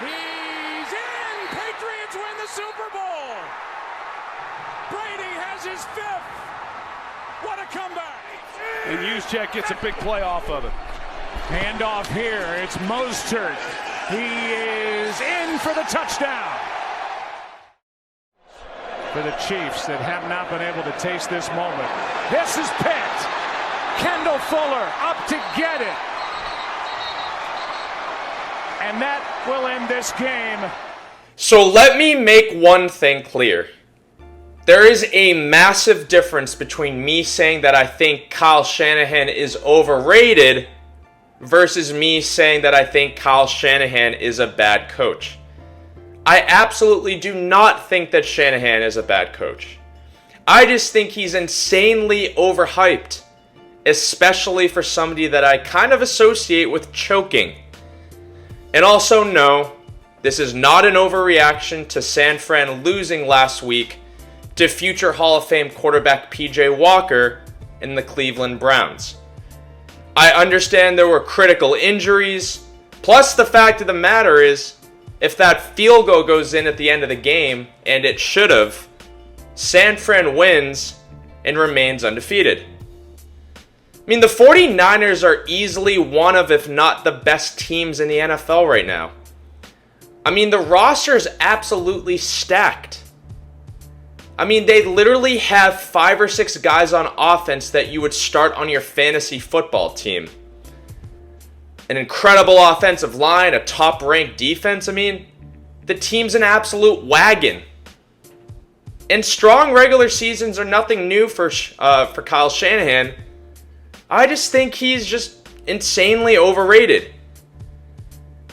He's in! Patriots win the Super Bowl! Brady has his fifth! What a comeback! And Juszczyk gets a big play off of it. Handoff here, it's Mostert. He is in for the touchdown! For the Chiefs that have not been able to taste this moment. This is Pitt! Kendall Fuller up to get it! And that will end this game. So let me make one thing clear. There is a massive difference between me saying that I think Kyle Shanahan is overrated versus me saying that I think Kyle Shanahan is a bad coach. I absolutely do not think that Shanahan is a bad coach. I just think he's insanely overhyped, especially for somebody that I kind of associate with choking. And also, no, this is not an overreaction to San Fran losing last week to future Hall of Fame quarterback P.J. Walker in the Cleveland Browns. I understand there were critical injuries, plus the fact of the matter is, if that field goal goes in at the end of the game, and it should have, San Fran wins and remains undefeated. I mean, the 49ers are easily one of, if not the best teams in the NFL right now. I mean, the roster is absolutely stacked. I mean, they literally have 5 or 6 guys on offense that you would start on your fantasy football team. An incredible offensive line, a top-ranked defense. I mean, the team's an absolute wagon. And strong regular seasons are nothing new for Kyle Shanahan. I just think he's just insanely overrated.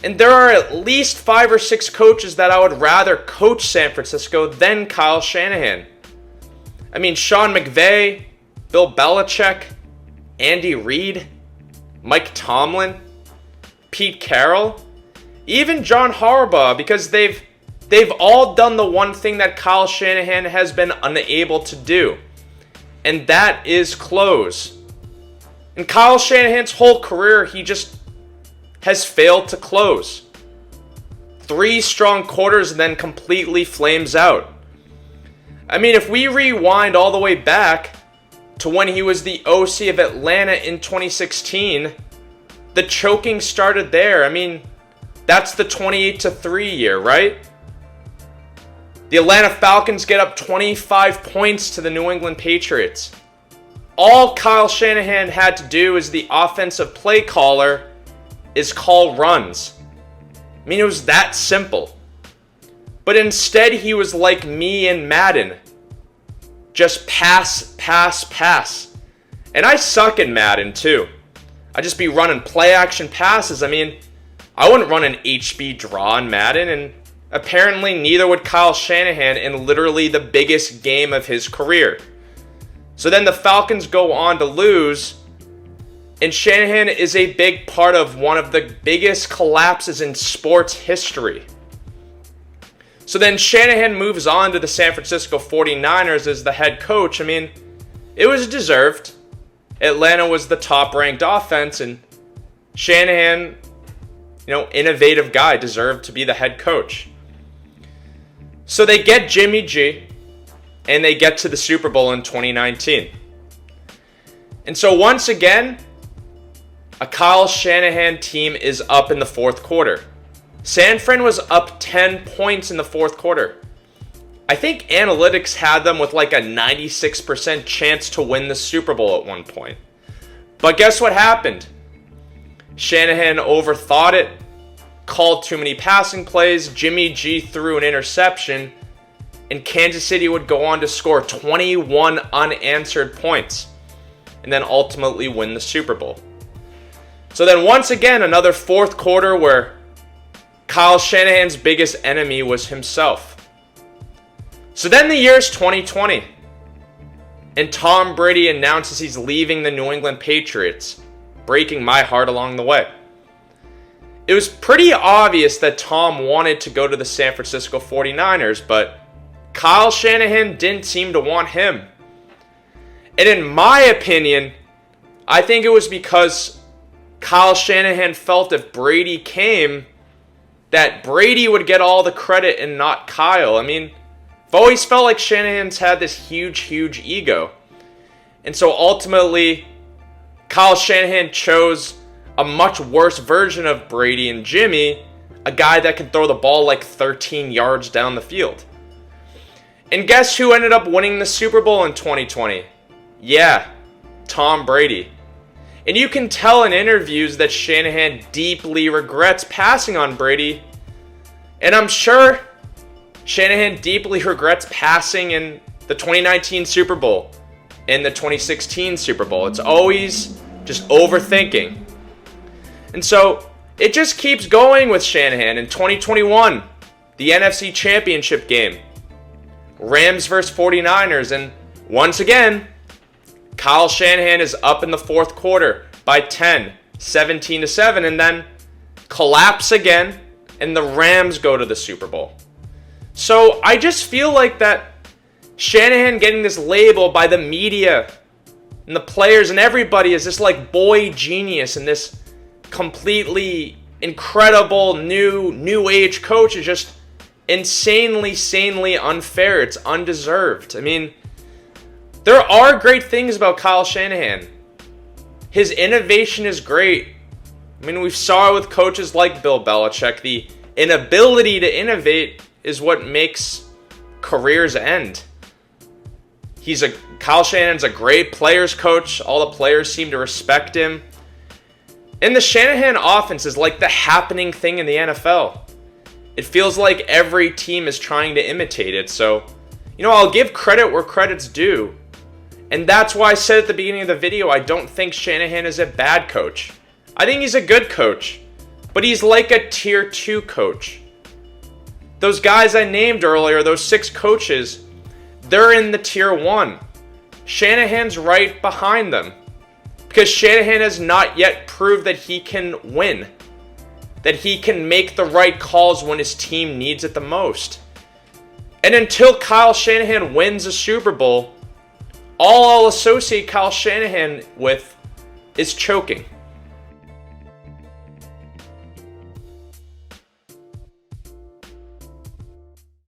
And there are at least 5 or 6 coaches that I would rather coach San Francisco than Kyle Shanahan. I mean, Sean McVay, Bill Belichick, Andy Reid, Mike Tomlin, Pete Carroll, even John Harbaugh, because they've all done the one thing that Kyle Shanahan has been unable to do. And that is close. In Kyle Shanahan's whole career, he just has failed to close. 3 strong quarters and then completely flames out. I mean, if we rewind all the way back to when he was the OC of Atlanta in 2016, the choking started there. I mean, that's the 28-3 year, right? The Atlanta Falcons get up 25 points to the New England Patriots. All Kyle Shanahan had to do as the offensive play caller is call runs. I mean, it was that simple. But instead, he was like me in Madden. Just pass, pass, pass. And I suck in Madden too. I just be running play action passes. I mean, I wouldn't run an HB draw in Madden, and apparently neither would Kyle Shanahan in literally the biggest game of his career. So then the Falcons go on to lose, and Shanahan is a big part of one of the biggest collapses in sports history. So then Shanahan moves on to the San Francisco 49ers as the head coach. I mean, it was deserved. Atlanta was the top-ranked offense, and Shanahan, innovative guy, deserved to be the head coach. So they get Jimmy G, and they get to the Super Bowl in 2019. And so once again, a Kyle Shanahan team is up in the fourth quarter. San Fran was up 10 points in the fourth quarter. I think analytics had them with like a 96% chance to win the Super Bowl at one point. But guess what happened? Shanahan overthought it, called too many passing plays, Jimmy G threw an interception, and Kansas City would go on to score 21 unanswered points, and then ultimately win the Super Bowl. So then once again, another fourth quarter where Kyle Shanahan's biggest enemy was himself. So then the year's 2020, and Tom Brady announces he's leaving the New England Patriots, breaking my heart along the way. It was pretty obvious that Tom wanted to go to the San Francisco 49ers, but Kyle Shanahan didn't seem to want him. And in my opinion, I think it was because Kyle Shanahan felt if Brady came, that Brady would get all the credit and not Kyle. I mean, I've always felt like Shanahan's had this huge ego. And so ultimately, Kyle Shanahan chose a much worse version of Brady and Jimmy, a guy that can throw the ball like 13 yards down the field. And guess who ended up winning the Super Bowl in 2020? Yeah, Tom Brady. And you can tell in interviews that Shanahan deeply regrets passing on Brady. And I'm sure Shanahan deeply regrets passing in the 2019 Super Bowl and the 2016 Super Bowl. It's always just overthinking. And so it just keeps going with Shanahan. In 2021, the NFC Championship game, Rams versus 49ers, and once again, Kyle Shanahan is up in the fourth quarter by 10, 17-7, and then collapse again, and the Rams go to the Super Bowl. So I just feel like that Shanahan getting this label by the media and the players and everybody is this like boy genius and this completely incredible new age coach is just insanely unfair. It's undeserved. I mean, there are great things about Kyle Shanahan. His innovation is great. I mean, we saw it with coaches like Bill Belichick. The inability to innovate is what makes careers end. Kyle Shanahan's a great players coach. All the players seem to respect him. And the Shanahan offense is like the happening thing in the NFL. It feels like every team is trying to imitate it. So, I'll give credit where credit's due. And that's why I said at the beginning of the video, I don't think Shanahan is a bad coach. I think he's a good coach. But he's like a tier 2 coach. Those guys I named earlier, those 6 coaches, they're in the tier 1. Shanahan's right behind them. Because Shanahan has not yet proved that he can win. That he can make the right calls when his team needs it the most. And until Kyle Shanahan wins a Super Bowl, all I'll associate Kyle Shanahan with is choking.